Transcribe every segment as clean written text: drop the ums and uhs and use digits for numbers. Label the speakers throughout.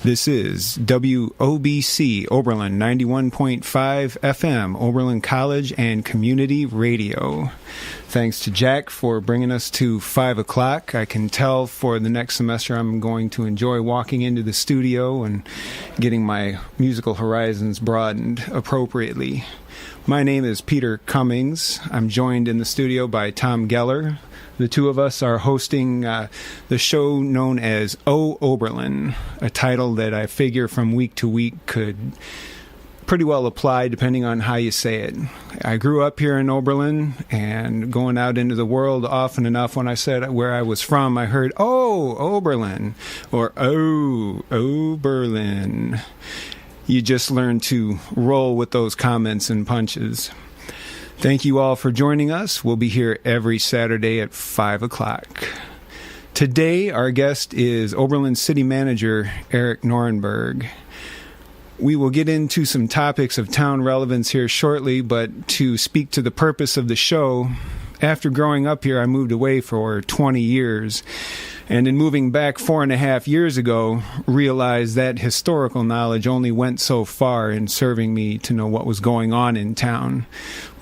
Speaker 1: This is WOBC Oberlin 91.5 FM, Oberlin College and Community Radio. Thanks to Jack for bringing us to 5 o'clock. I can tell for the next semester I'm going to enjoy walking into the studio and getting my musical horizons broadened appropriately. My name is Peter Cummings. I'm joined in the studio by Tom Geller. The two of us are hosting the show known as Oberlin, a title that I figure from week to week could pretty well apply depending on how you say it. I grew up here in Oberlin, and going out into the world often enough, when I said where I was from, I heard, "Oh, Oberlin," or "Oh, Oberlin." You just learn to roll with those comments and punches. Thank you all for joining us. We'll be here every Saturday at 5 o'clock. Today, our guest is Oberlin City Manager Eric Norenberg. We will get into some topics of town relevance here shortly, but to speak to the purpose of the show, after growing up here, I moved away for 20 years. And in moving back 4.5 years ago, realized that historical knowledge only went so far in serving me to know what was going on in town.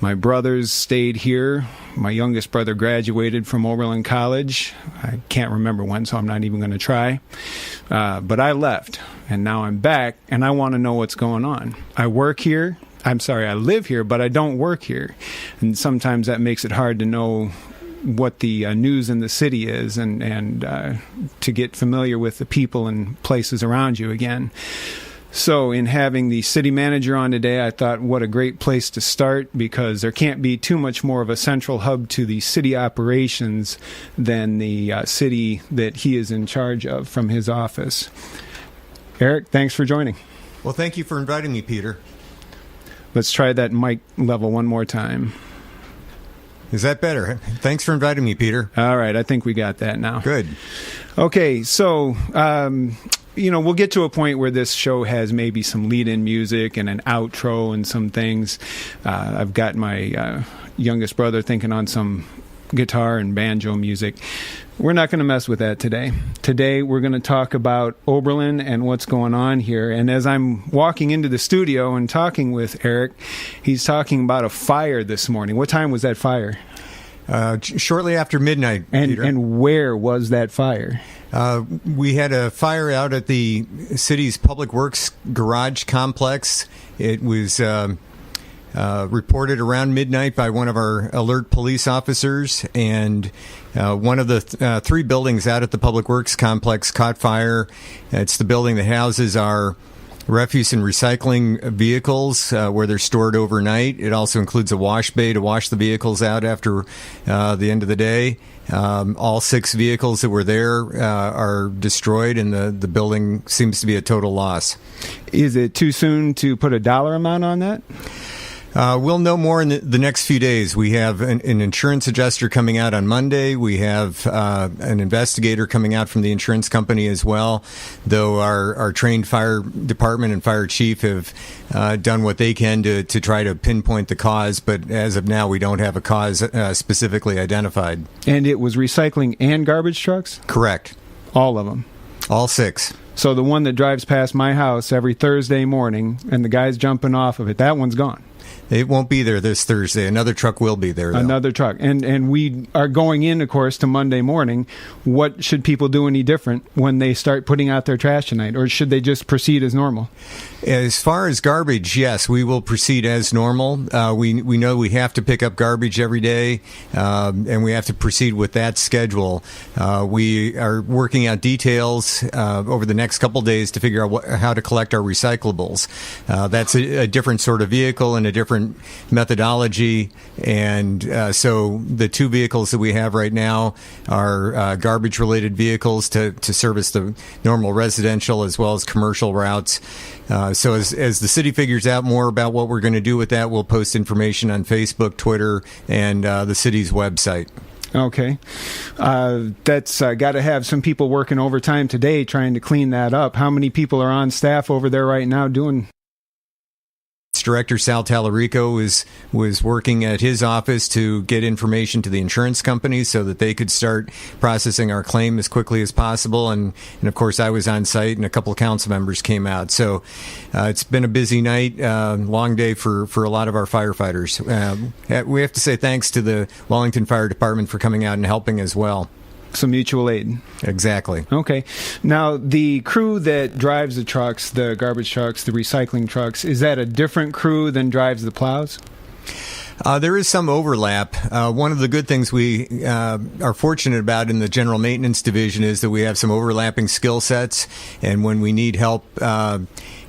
Speaker 1: My brothers stayed here. My youngest brother graduated from Oberlin College. I can't remember when, so I'm not even going to try. But I left, and now I'm back, and I want to know what's going on. I live here, but I don't work here. And sometimes that makes it hard to know what the news in the city is and to get familiar with the people and places around you again. So in having the city manager on today, I thought what a great place to start, because there can't be too much more of a central hub to the city operations than the city that he is in charge of from his office. Eric, thanks for joining.
Speaker 2: Well, thank you for inviting me, Peter.
Speaker 1: Let's try that mic level one more time.
Speaker 2: Is that better? Thanks for inviting me, Peter.
Speaker 1: All right, I think we got that now.
Speaker 2: Good.
Speaker 1: Okay, so, we'll get to a point where this show has maybe some lead-in music and an outro and some things. I've got my youngest brother thinking on some guitar and banjo music. We're not going to mess with that today. Today, we're going to talk about Oberlin and what's going on here. And as I'm walking into the studio and talking with Eric, he's talking about a fire this morning. What time was that fire?
Speaker 2: Shortly after midnight, Peter.
Speaker 1: And where was that fire?
Speaker 2: We had a fire out at the city's Public Works garage complex. It was reported around midnight by one of our alert police officers, and one of the three buildings out at the Public Works complex caught fire. It's the building that houses our refuse and recycling vehicles where they're stored overnight. It also includes a wash bay to wash the vehicles out after the end of the day. All 6 vehicles that were there are destroyed, and the building seems to be a total loss.
Speaker 1: Is it too soon to put a dollar amount on that?
Speaker 2: We'll know more in the next few days. We have an insurance adjuster coming out on Monday. We have an investigator coming out from the insurance company as well, though our trained fire department and fire chief have done what they can to try to pinpoint the cause. But as of now, we don't have a cause specifically identified. And
Speaker 1: it was recycling and garbage trucks?
Speaker 2: Correct.
Speaker 1: All of them?
Speaker 2: All 6.
Speaker 1: So the one that drives past my house every Thursday morning and the guy's jumping off of it, that one's gone?
Speaker 2: It won't be there this Thursday. Another truck will be there, though.
Speaker 1: Another truck. And we are going in, of course, to Monday morning. What should people do any different when they start putting out their trash tonight? Or should they just proceed as normal?
Speaker 2: As far as garbage, yes, we will proceed as normal. We know we have to pick up garbage every day, and we have to proceed with that schedule. We are working out details over the next couple days to figure out how to collect our recyclables. That's a different sort of vehicle and a different methodology, and so the 2 vehicles that we have right now are garbage-related vehicles to service the normal residential as well as commercial routes. So as the city figures out more about what we're going to do with that, we'll post information on Facebook, Twitter, and the city's website.
Speaker 1: Okay. That's got to have some people working overtime today trying to clean that up. How many people are on staff over there right now doing?
Speaker 2: Ops Director Sal Tallarico was working at his office to get information to the insurance companies so that they could start processing our claim as quickly as possible. And of course, I was on site, and a couple of council members came out. So it's been a busy night, long day for a lot of our firefighters. We have to say thanks to the Wellington Fire Department for coming out and helping as well.
Speaker 1: Some mutual aid.
Speaker 2: Exactly.
Speaker 1: Okay. Now, the crew that drives the trucks, the garbage trucks, the recycling trucks, is that a different crew than drives the plows?
Speaker 2: There is some overlap. One of the good things we are fortunate about in the general maintenance division is that we have some overlapping skill sets, and when we need help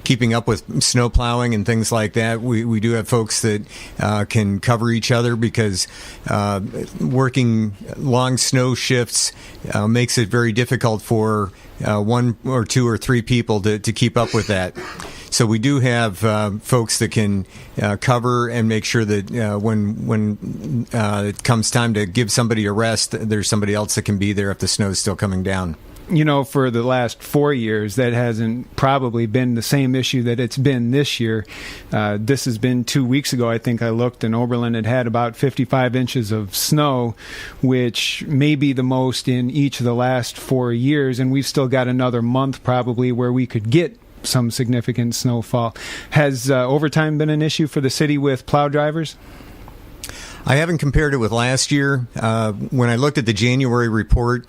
Speaker 2: keeping up with snow plowing and things like that, we do have folks that can cover each other, because working long snow shifts makes it very difficult for one or two or three people to keep up with that. So we do have folks that can cover and make sure that when it comes time to give somebody a rest, there's somebody else that can be there if the snow is still coming down.
Speaker 1: You know, for the last 4 years, that hasn't probably been the same issue that it's been this year. This has been 2 weeks ago, I think I looked, and Oberlin had about 55 inches of snow, which may be the most in each of the last 4 years, and we've still got another month probably where we could get some significant snowfall. Has overtime been an issue for the city with plow drivers?
Speaker 2: I haven't compared it with last year. When I looked at the January report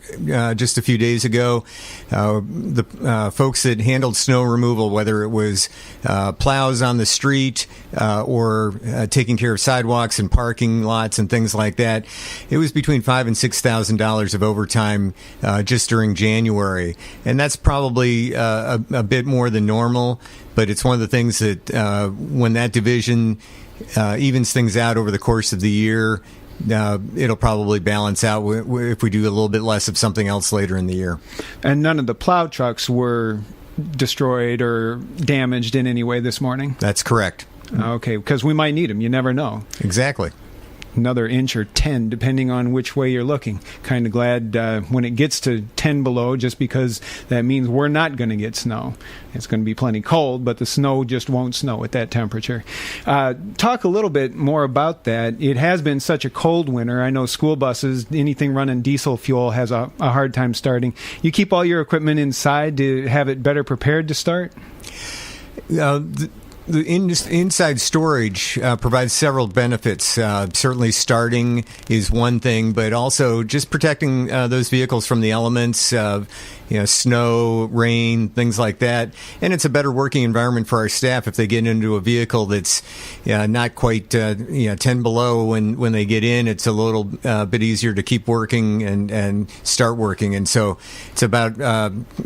Speaker 2: just a few days ago, the folks that handled snow removal, whether it was plows on the street or taking care of sidewalks and parking lots and things like that, it was between $5,000 and $6,000 of overtime just during January, and that's probably a bit more than normal. But it's one of the things that when that division evens things out over the course of the year, it'll probably balance out if we do a little bit less of something else later in the year.
Speaker 1: And none of the plow trucks were destroyed or damaged in any way this morning?
Speaker 2: That's correct.
Speaker 1: Okay, because we might need them. You never know.
Speaker 2: Exactly.
Speaker 1: Another inch or 10, depending on which way you're looking. Kind of glad when it gets to 10 below, just because that means we're not going to get snow. It's going to be plenty cold, but the snow just won't snow at that temperature. Talk a little bit more about that. It has been such a cold winter. I know school buses, anything running diesel fuel has a hard time starting. You keep all your equipment inside to have it better prepared to start?
Speaker 2: The inside storage provides several benefits. Certainly starting is one thing, but also just protecting those vehicles from the elements, snow, rain, things like that. And it's a better working environment for our staff if they get into a vehicle that's not quite 10 below when they get in. It's a little bit easier to keep working and start working. And so it's about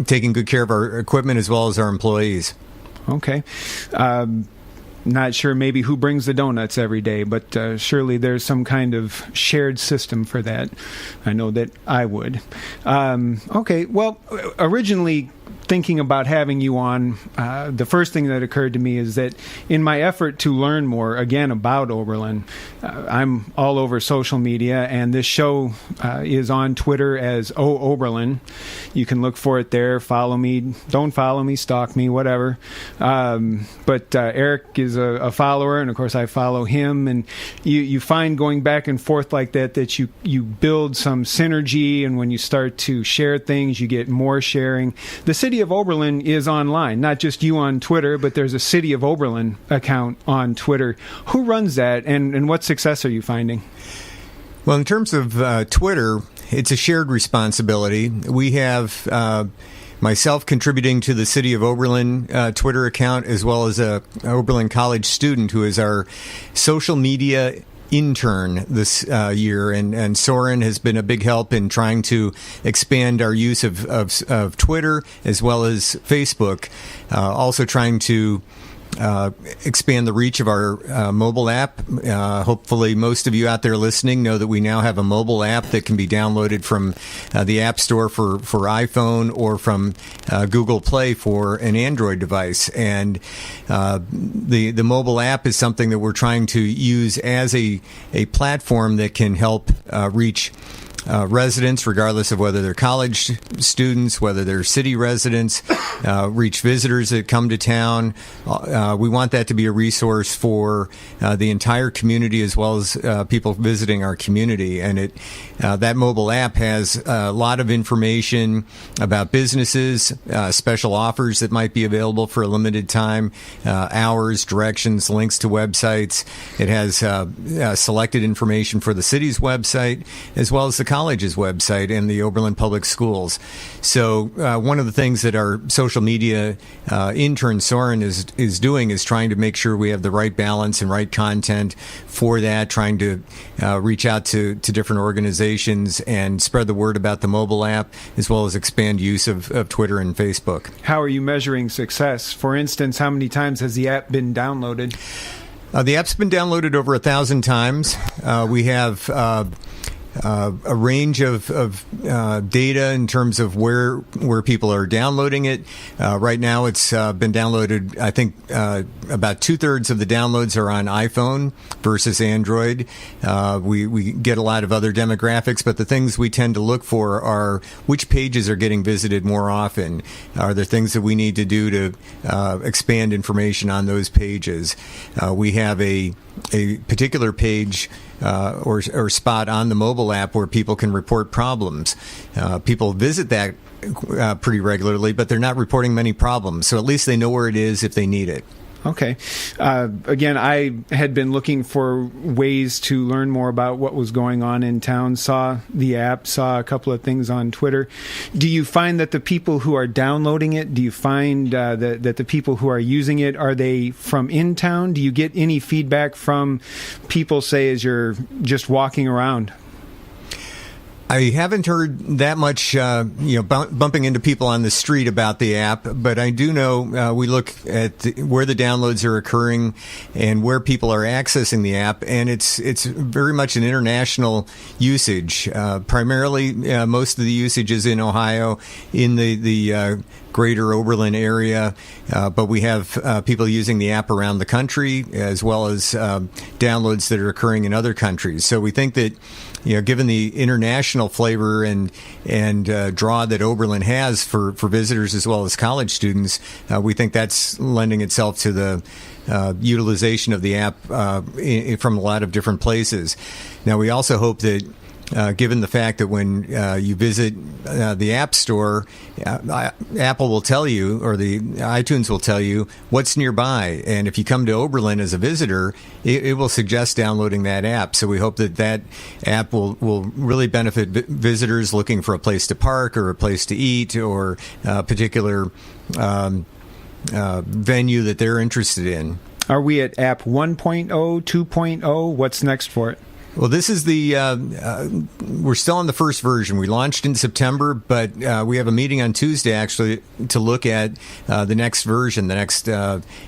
Speaker 2: taking good care of our equipment as well as our employees.
Speaker 1: Okay. Not sure maybe who brings the donuts every day, but surely there's some kind of shared system for that. I know that I would. Okay, well, originally thinking about having you on, the first thing that occurred to me is that in my effort to learn more, again, about Oberlin, I'm all over social media, and this show is on Twitter as Oberlin. You can look for it there. Follow me. Don't follow me. Stalk me. Whatever. But Eric is a follower, and of course I follow him. And you find going back and forth like that you build some synergy, and when you start to share things, you get more sharing. The city of Oberlin is online, not just you on Twitter, but there's a City of Oberlin account on Twitter. Who runs that, and what success are you finding?
Speaker 2: Well, in terms of Twitter, it's a shared responsibility. We have myself contributing to the City of Oberlin Twitter account, as well as a Oberlin College student who is our social media intern this year, and Soren has been a big help in trying to expand our use of Twitter as well as Facebook, also trying to expand the reach of our mobile app. Hopefully most of you out there listening know that we now have a mobile app that can be downloaded from the App Store for iPhone or from Google Play for an Android device. And the mobile app is something that we're trying to use as a platform that can help reach residents, regardless of whether they're college students, whether they're city residents, reach visitors that come to town. We want that to be a resource for the entire community as well as people visiting our community. And that mobile app has a lot of information about businesses, special offers that might be available for a limited time, hours, directions, links to websites. It has selected information for the city's website as well as the college's website and the Oberlin Public Schools. So one of the things that our social media intern Soren is doing is trying to make sure we have the right balance and right content for that, trying to reach out to different organizations and spread the word about the mobile app as well as expand use of Twitter and Facebook. How
Speaker 1: are you measuring success? For instance, how many times has the app been downloaded?
Speaker 2: The app's been downloaded over 1,000 times. We have a range of data in terms of where people are downloading it. Right now, it's been downloaded. I think about 2/3 of the downloads are on iPhone versus Android. We get a lot of other demographics, but the things we tend to look for are which pages are getting visited more often. Are there things that we need to do to expand information on those pages? We have a particular page or spot on the mobile app where people can report problems. People visit that pretty regularly, but they're not reporting many problems. So at least they know where it is if they need it.
Speaker 1: Okay. Again, I had been looking for ways to learn more about what was going on in town, saw the app, saw a couple of things on Twitter. Do you find that the people who are downloading it, do you find that the people who are using it, are they from in town? Do you get any feedback from people, say, as you're just walking around?
Speaker 2: I haven't heard that much, bumping into people on the street about the app, but I do know we look at where the downloads are occurring and where people are accessing the app, and it's very much an international usage. Primarily, most of the usage is in Ohio, in the greater Oberlin area, but we have people using the app around the country as well as downloads that are occurring in other countries. So we think that, given the international flavor and draw that Oberlin has for visitors as well as college students, we think that's lending itself to the utilization of the app from a lot of different places. Now, we also hope that given the fact that when you visit the App Store, Apple will tell you, or the iTunes will tell you what's nearby. And if you come to Oberlin as a visitor, it will suggest downloading that app. So we hope that app will really benefit visitors looking for a place to park or a place to eat or a particular venue that they're interested in.
Speaker 1: Are we at app 1.0, 2.0? What's next for it?
Speaker 2: Well, this is we're still on the first version. We launched in September, but we have a meeting on Tuesday, actually, to look at the next version, the next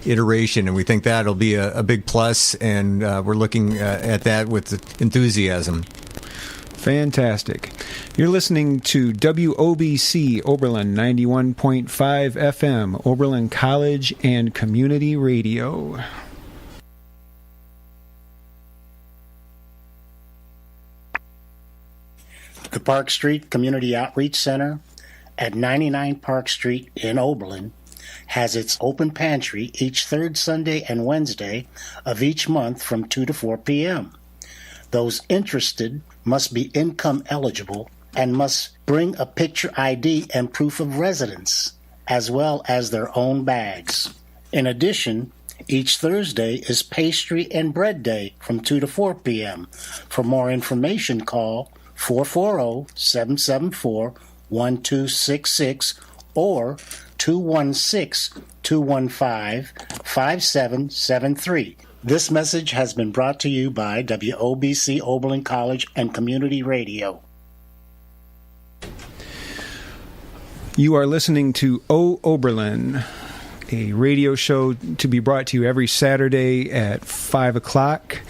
Speaker 2: iteration, and we think that'll be a big plus, and we're looking at that with enthusiasm.
Speaker 1: Fantastic. You're listening to WOBC Oberlin 91.5 FM, Oberlin College and Community Radio.
Speaker 3: The Park Street Community Outreach Center at 99 Park Street in Oberlin has its open pantry each third Sunday and Wednesday of each month from 2 to 4 p.m. Those interested must be income eligible and must bring a picture ID and proof of residence, as well as their own bags. In addition, each Thursday is Pastry and Bread Day from 2 to 4 p.m. For more information, call 440-774-1266 or 216-215-5773. This message has been brought to you by WOBC Oberlin College and Community Radio.
Speaker 1: You are listening to Oberlin, a radio show to be brought to you every Saturday at 5 o'clock.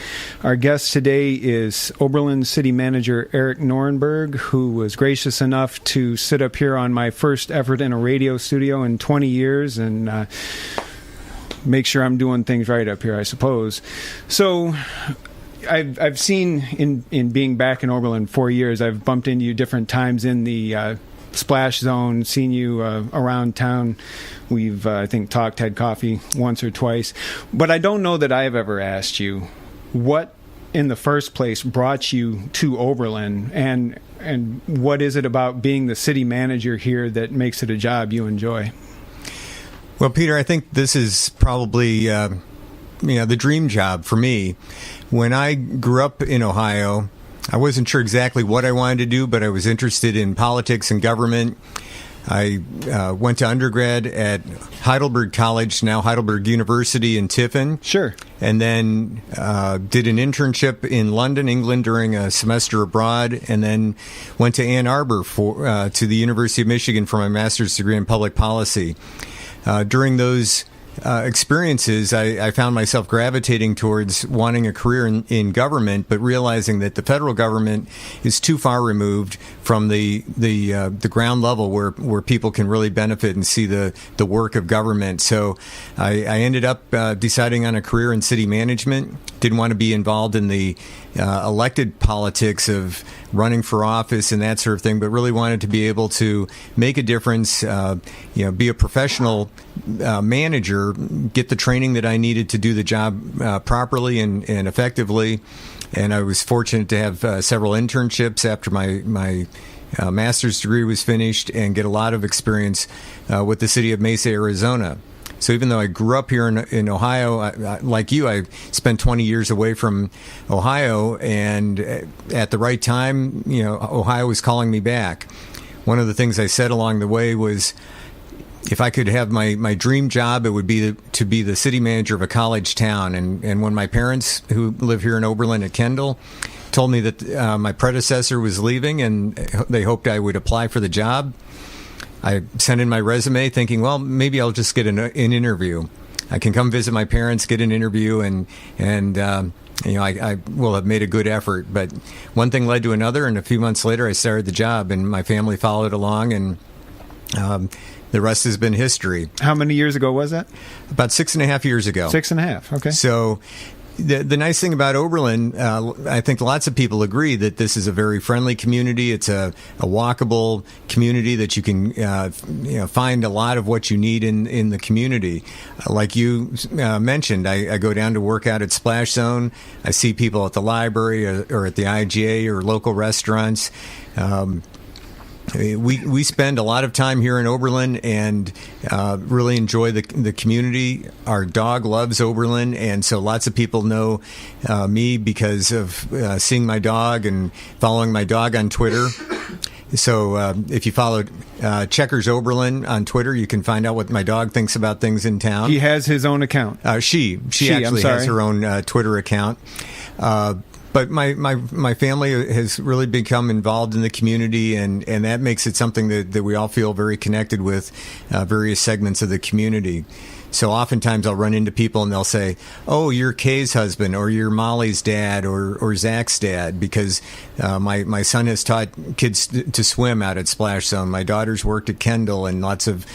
Speaker 1: Our guest today is Oberlin City Manager Eric Norenberg, who was gracious enough to sit up here on my first effort in a radio studio in 20 years and make sure I'm doing things right up here, I suppose. So, I've seen in being back in Oberlin 4 years, I've bumped into you different times in the splash zone, seen you around town. We've, I think, had coffee once or twice. But I don't know that I've ever asked you what, in the first place, brought you to Oberlin, and what is it about being the city manager here that makes it a job you enjoy?
Speaker 2: Well, Peter, I think this is probably the dream job for me. When I grew up in Ohio, I wasn't sure exactly what I wanted to do, but I was interested in politics and government. I went to undergrad at Heidelberg College, now Heidelberg University in Tiffin.
Speaker 1: Sure.
Speaker 2: And then did an internship in London, England during a semester abroad, and then went to Ann Arbor to the University of Michigan for my master's degree in public policy. During those experiences, I found myself gravitating towards wanting a career in government, but realizing that the federal government is too far removed from the ground level where people can really benefit and see the work of government. So I ended up deciding on a career in city management. Didn't want to be involved in the elected politics of running for office and that sort of thing, but really wanted to be able to make a difference, be a professional manager, get the training that I needed to do the job properly and effectively. And I was fortunate to have several internships after my master's degree was finished and get a lot of experience with the city of Mesa, Arizona. So even though I grew up here in Ohio, like you, I spent 20 years away from Ohio, and at the right time, Ohio was calling me back. One of the things I said along the way was, if I could have my dream job, it would be to be the city manager of a college town. And when my parents, who live here in Oberlin at Kendall, told me that my predecessor was leaving and they hoped I would apply for the job, I sent in my resume thinking, well, maybe I'll just get an interview. I can come visit my parents, get an interview, and I will have made a good effort. But one thing led to another, and a few months later I started the job, and my family followed along, and the rest has been history.
Speaker 1: How many years ago was that?
Speaker 2: About 6.5 years ago.
Speaker 1: 6.5, okay.
Speaker 2: So the nice thing about Oberlin, I think lots of people agree that this is a very friendly community. It's a walkable community that you can find a lot of what you need in the community. Like you mentioned, I go down to work out at Splash Zone. I see people at the library or at the IGA or local restaurants. We spend a lot of time here in Oberlin and really enjoy the community. Our dog loves Oberlin, and so lots of people know me because of seeing my dog and following my dog on Twitter. So if you follow Checkers Oberlin on Twitter, you can find out what my dog thinks about things in town.
Speaker 1: He has his own account.
Speaker 2: She actually has her own Twitter account. But my family has really become involved in the community, and that makes it something that we all feel very connected with various segments of the community. So oftentimes I'll run into people and they'll say, oh, you're Kay's husband, or you're Molly's dad, or Zach's dad, because my son has taught kids to swim out at Splash Zone. My daughter's worked at Kendall, and lots of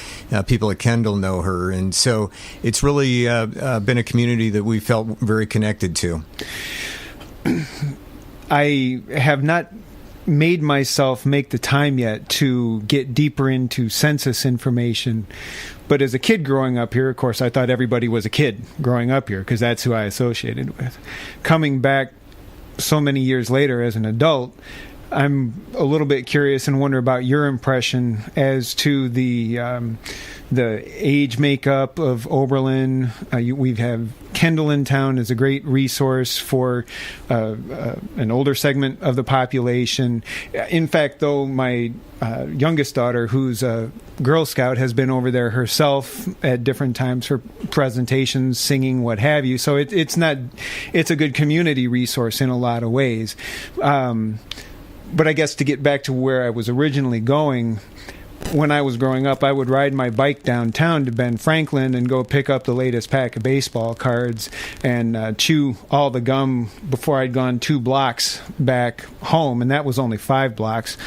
Speaker 2: people at Kendall know her. And so it's really been a community that we felt very connected to.
Speaker 1: I have not made myself make the time yet to get deeper into census information. But as a kid growing up here, of course, I thought everybody was a kid growing up here because that's who I associated with. Coming back so many years later as an adult, I'm a little bit curious and wonder about your impression as to the age makeup of Oberlin. We have Kendall in town is a great resource for an older segment of the population. In fact, though, my youngest daughter, who's a Girl Scout, has been over there herself at different times for presentations, singing, what have you. So it's a good community resource in a lot of ways. But I guess to get back to where I was originally going, when I was growing up, I would ride my bike downtown to Ben Franklin and go pick up the latest pack of baseball cards and chew all the gum before I'd gone 2 blocks back home, and that was only 5 blocks.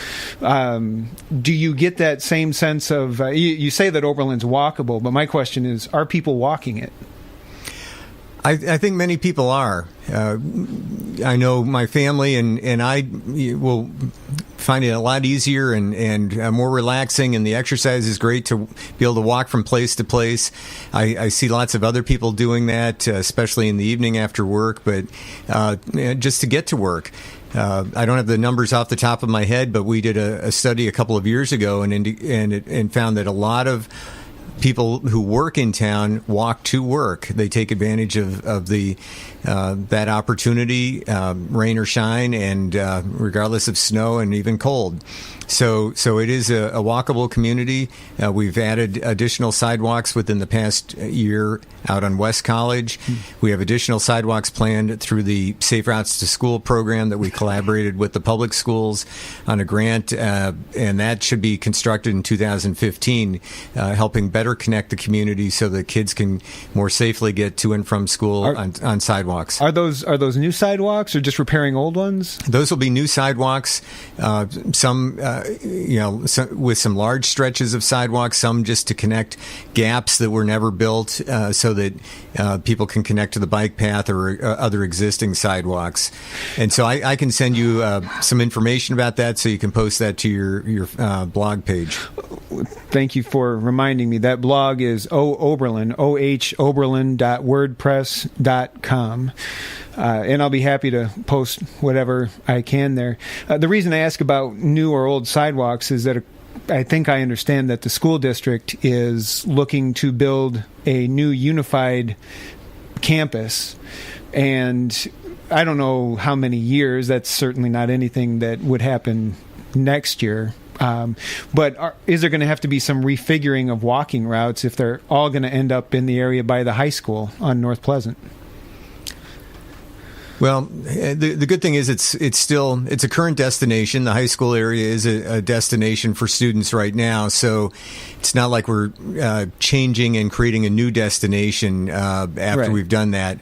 Speaker 1: Do you get that same sense of, you say that Oberlin's walkable, but my question is, are people walking it?
Speaker 2: I think many people are. I know my family and I will find it a lot easier and more relaxing, and the exercise is great to be able to walk from place to place. I see lots of other people doing that, especially in the evening after work, but just to get to work. I don't have the numbers off the top of my head, but we did a study a couple of years ago and found that a lot of people who work in town walk to work. They take advantage of the that opportunity, rain or shine, and regardless of snow and even cold. So it is a walkable community. We've added additional sidewalks within the past year out on West College. We have additional sidewalks planned through the Safe Routes to School program that we collaborated with the public schools on a grant, and that should be constructed in 2015, helping better connect the community so that kids can more safely get to and from school on sidewalks.
Speaker 1: Are those new sidewalks or just repairing old ones?
Speaker 2: Those will be new sidewalks. Some with some large stretches of sidewalks, some just to connect gaps that were never built, so that people can connect to the bike path or other existing sidewalks. And so I can send you some information about that, so you can post that to your blog page.
Speaker 1: Thank you for reminding me. That blog is Oberlin, ohoberlin.wordpress.com. And I'll be happy to post whatever I can there. The reason I ask about new or old sidewalks is that I think I understand that the school district is looking to build a new unified campus. And I don't know how many years. That's certainly not anything that would happen next year. But is there going to have to be some refiguring of walking routes if they're all going to end up in the area by the high school on North Pleasant?
Speaker 2: Well, the good thing is it's a current destination. The high school area is a destination for students right now, so it's not like we're changing and creating a new destination after we've done that.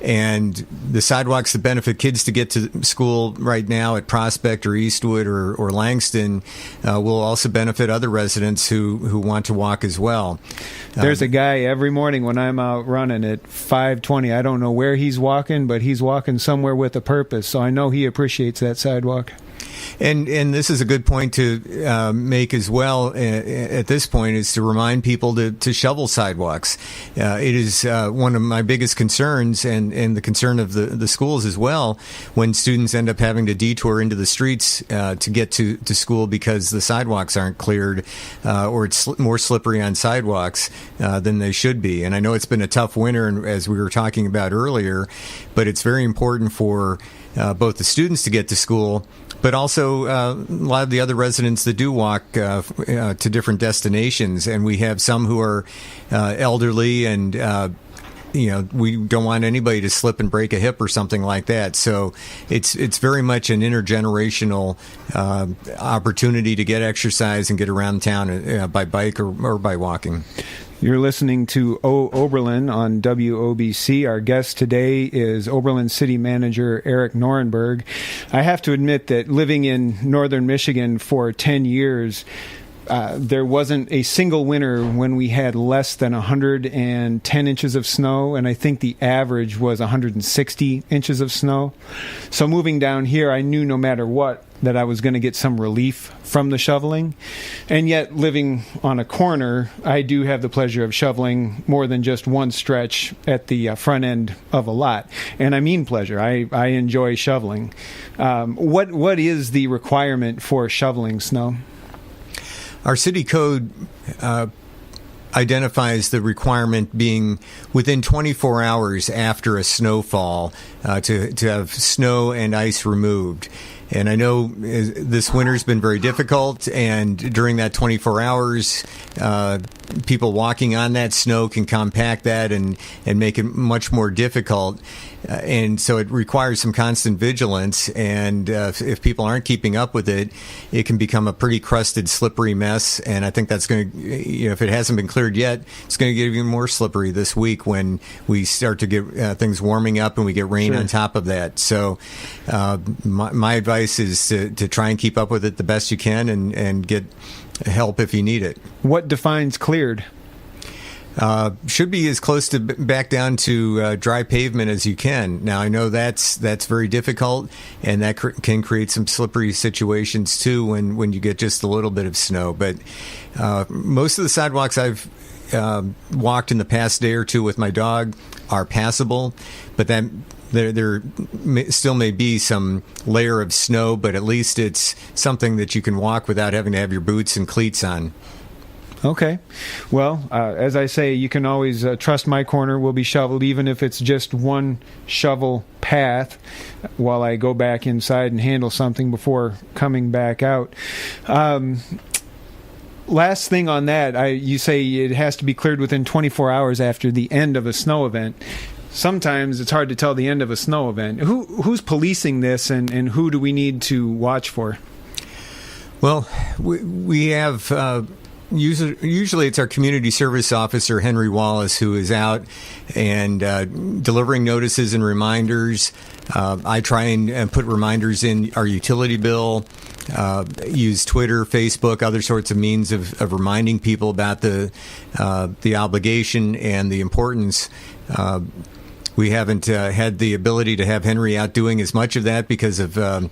Speaker 2: And the sidewalks that benefit kids to get to school right now at Prospect or Eastwood or Langston will also benefit other residents who want to walk as well.
Speaker 1: There's a guy every morning when I'm out running at 5:20. I don't know where he's walking, but he's walking somewhere with a purpose, so I know he appreciates that sidewalk.
Speaker 2: And this is a good point to make as well at this point, is to remind people to shovel sidewalks. It is one of my biggest concerns, and the concern of the schools as well, when students end up having to detour into the streets to get to school because the sidewalks aren't cleared, or it's more slippery on sidewalks than they should be. And I know it's been a tough winter, as we were talking about earlier, but it's very important for both the students to get to school, but also a lot of the other residents that do walk to different destinations. And we have some who are elderly, and we don't want anybody to slip and break a hip or something like that. So it's very much an intergenerational opportunity to get exercise and get around town by bike or by walking.
Speaker 1: You're listening to Oberlin on WOBC. Our guest today is Oberlin City Manager Eric Norenberg. I have to admit that living in northern Michigan for 10 years, there wasn't a single winter when we had less than 110 inches of snow, and I think the average was 160 inches of snow. So moving down here, I knew no matter what that I was going to get some relief from the shoveling. And yet, living on a corner, I do have the pleasure of shoveling more than just one stretch at the front end of a lot. And I mean pleasure. I enjoy shoveling. What is the requirement for shoveling snow?
Speaker 2: Our city code identifies the requirement being within 24 hours after a snowfall to have snow and ice removed. And I know this winter's been very difficult, and during that 24 hours, people walking on that snow can compact that and make it much more difficult. And so it requires some constant vigilance, and if people aren't keeping up with it, it can become a pretty crusted, slippery mess. And I think that's going to, if it hasn't been cleared yet, it's going to get even more slippery this week when we start to get things warming up and we get rain on top of that. So my advice is to try and keep up with it the best you can and get help if you need it.
Speaker 1: What defines cleared?
Speaker 2: Should be as close to back down to dry pavement as you can. Now, I know that's very difficult, and that can create some slippery situations too when you get just a little bit of snow. But most of the sidewalks I've walked in the past day or two with my dog are passable, but then there still may be some layer of snow, but at least it's something that you can walk without having to have your boots and cleats on.
Speaker 1: Okay. Well, as I say, you can always trust my corner will be shoveled, even if it's just one shovel path while I go back inside and handle something before coming back out. Last thing on that, you say it has to be cleared within 24 hours after the end of a snow event. Sometimes it's hard to tell the end of a snow event. Who's policing this, and who do we need to watch for?
Speaker 2: Well, we have... Usually it's our community service officer, Henry Wallace, who is out and delivering notices and reminders. I try and put reminders in our utility bill, use Twitter, Facebook, other sorts of means of reminding people about the obligation and the importance. We haven't had the ability to have Henry out doing as much of that because of...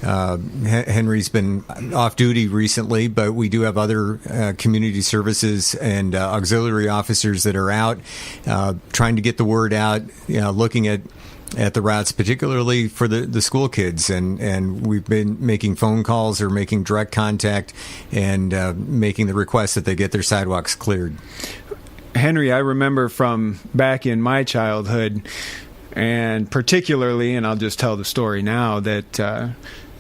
Speaker 2: Henry's been off duty recently, but we do have other community services and auxiliary officers that are out trying to get the word out, looking at the routes, particularly for the school kids. And we've been making phone calls or making direct contact and making the request that they get their sidewalks cleared.
Speaker 1: Henry, I remember from back in my childhood, and particularly, and I'll just tell the story now, that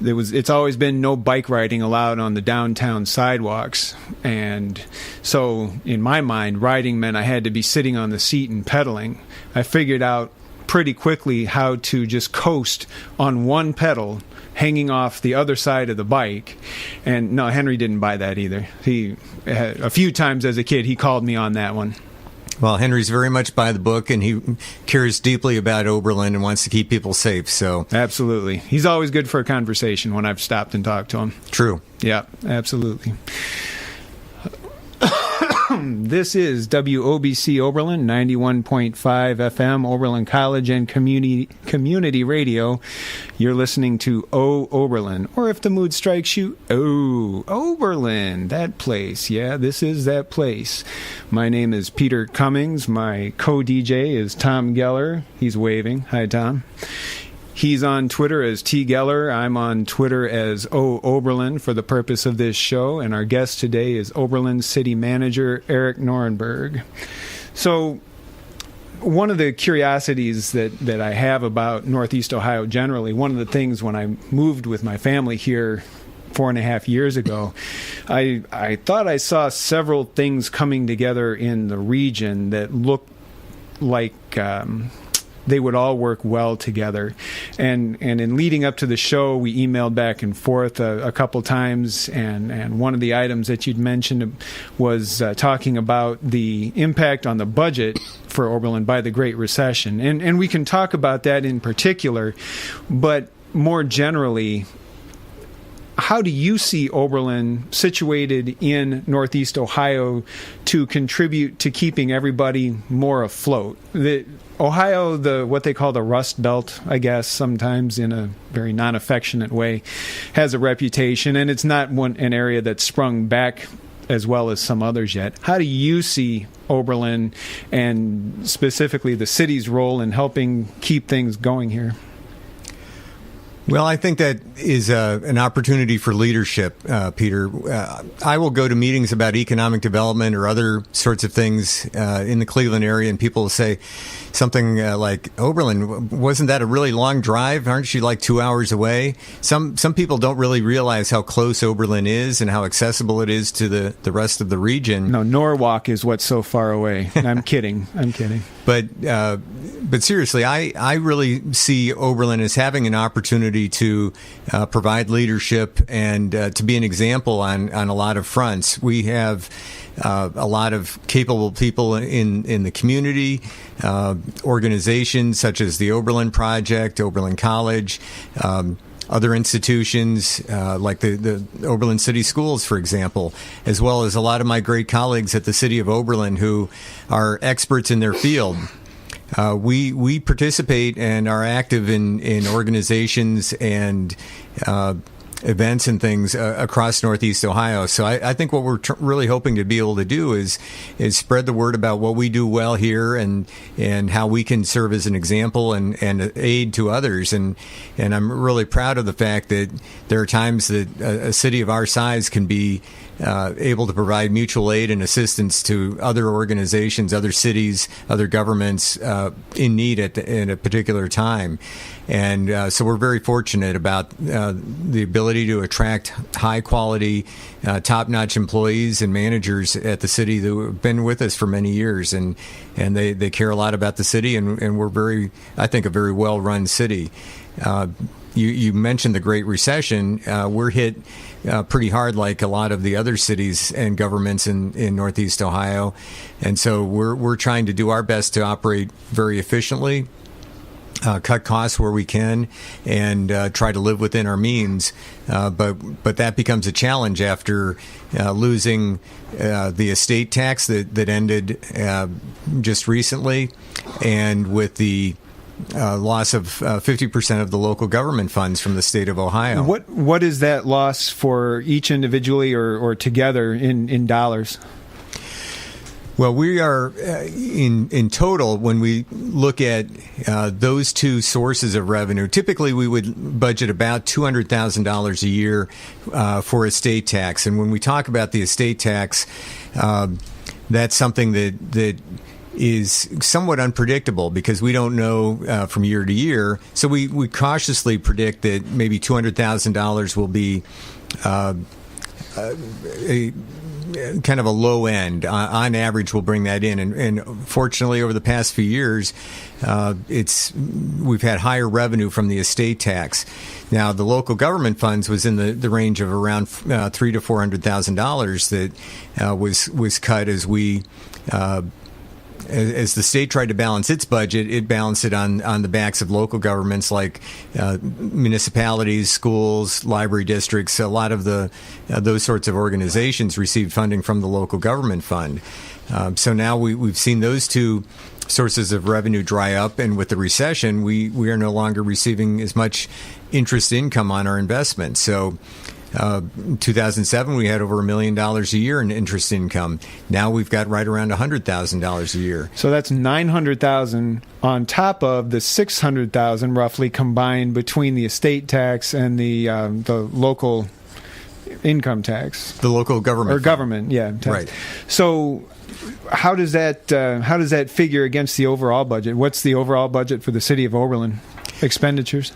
Speaker 1: it's always been no bike riding allowed on the downtown sidewalks. And so in my mind, riding meant I had to be sitting on the seat and pedaling. I figured out pretty quickly how to just coast on one pedal hanging off the other side of the bike. And no, Henry didn't buy that either. He a few times as a kid, he called me on that one.
Speaker 2: Well, Henry's very much by the book, and he cares deeply about Oberlin and wants to keep people safe. So
Speaker 1: absolutely. He's always good for a conversation when I've stopped and talked to him.
Speaker 2: True.
Speaker 1: Yeah, absolutely. This is WOBC Oberlin, 91.5 FM, Oberlin College and Community Radio. You're listening to Oberlin, or if the mood strikes you, Oberlin, that place. Yeah, this is that place. My name is Peter Cummings. My co-DJ is Tom Geller. He's waving. Hi, Tom. He's on Twitter as T. Geller. I'm on Twitter as Oberlin for the purpose of this show. And our guest today is Oberlin City Manager Eric Norenberg. So one of the curiosities that I have about Northeast Ohio generally, one of the things when I moved with my family here 4.5 years ago, I thought I saw several things coming together in the region that looked like... they would all work well together. And in leading up to the show, we emailed back and forth a couple times, and one of the items that you'd mentioned was talking about the impact on the budget for Oberlin by the Great Recession. And we can talk about that in particular, but more generally, how do you see Oberlin situated in Northeast Ohio to contribute to keeping everybody more afloat? Ohio, what they call the Rust Belt, I guess, sometimes in a very non-affectionate way, has a reputation, and it's not an area that's sprung back as well as some others yet. How do you see Oberlin and specifically the city's role in helping keep things going here?
Speaker 2: Well, I think that is an opportunity for leadership, Peter. I will go to meetings about economic development or other sorts of things in the Cleveland area, and people will say something like, Oberlin, wasn't that a really long drive? Aren't you like 2 hours away? Some people don't really realize how close Oberlin is and how accessible it is to the rest of the region.
Speaker 1: No, Norwalk is what's so far away. I'm kidding.
Speaker 2: But seriously, I really see Oberlin as having an opportunity to provide leadership and to be an example on a lot of fronts. We have a lot of capable people in the community, organizations such as the Oberlin Project, Oberlin College, other institutions like the Oberlin City Schools, for example, as well as a lot of my great colleagues at the City of Oberlin who are experts in their field. We participate and are active in organizations and events and things across Northeast Ohio. So I think what we're really hoping to be able to do is spread the word about what we do well here and how we can serve as an example and aid to others. And I'm really proud of the fact that there are times that a city of our size can be able to provide mutual aid and assistance to other organizations, other cities, other governments in need in a particular time. And so we're very fortunate about the ability to attract high-quality, top-notch employees and managers at the city who have been with us for many years. And they care a lot about the city, and we're I think, a very well-run city. You mentioned the Great Recession. We're hit pretty hard like a lot of the other cities and governments in Northeast Ohio. And so we're trying to do our best to operate very efficiently, cut costs where we can, and try to live within our means. But that becomes a challenge after losing the estate tax that ended just recently, and with the loss of 50% of the local government funds from the state of Ohio.
Speaker 1: What is that loss for each individually or together in dollars?
Speaker 2: Well, we are in total, when we look at those two sources of revenue, typically we would budget about $200,000 a year for estate tax. And when we talk about the estate tax, that's something that is somewhat unpredictable because we don't know from year to year. So we cautiously predict that maybe $200,000 will be a kind of a low end. On average, we'll bring that in. And fortunately, over the past few years, we've had higher revenue from the estate tax. Now, the local government funds was in the range of around $300,000 to $400,000 that was cut as we. As the state tried to balance its budget, it balanced it on the backs of local governments like municipalities, schools, library districts. A lot of those sorts of organizations received funding from the local government fund. So now we've seen those two sources of revenue dry up, and with the recession, we are no longer receiving as much interest income on our investments. So. In 2007, we had over $1 million a year in interest income. Now we've got right around $100,000 a year.
Speaker 1: So that's $900,000 on top of the $600,000 roughly combined between the estate tax and the local income tax.
Speaker 2: The local government.
Speaker 1: Or government, yeah. Tax.
Speaker 2: Right.
Speaker 1: So how does that figure against the overall budget? What's the overall budget for the city of Oberlin expenditures?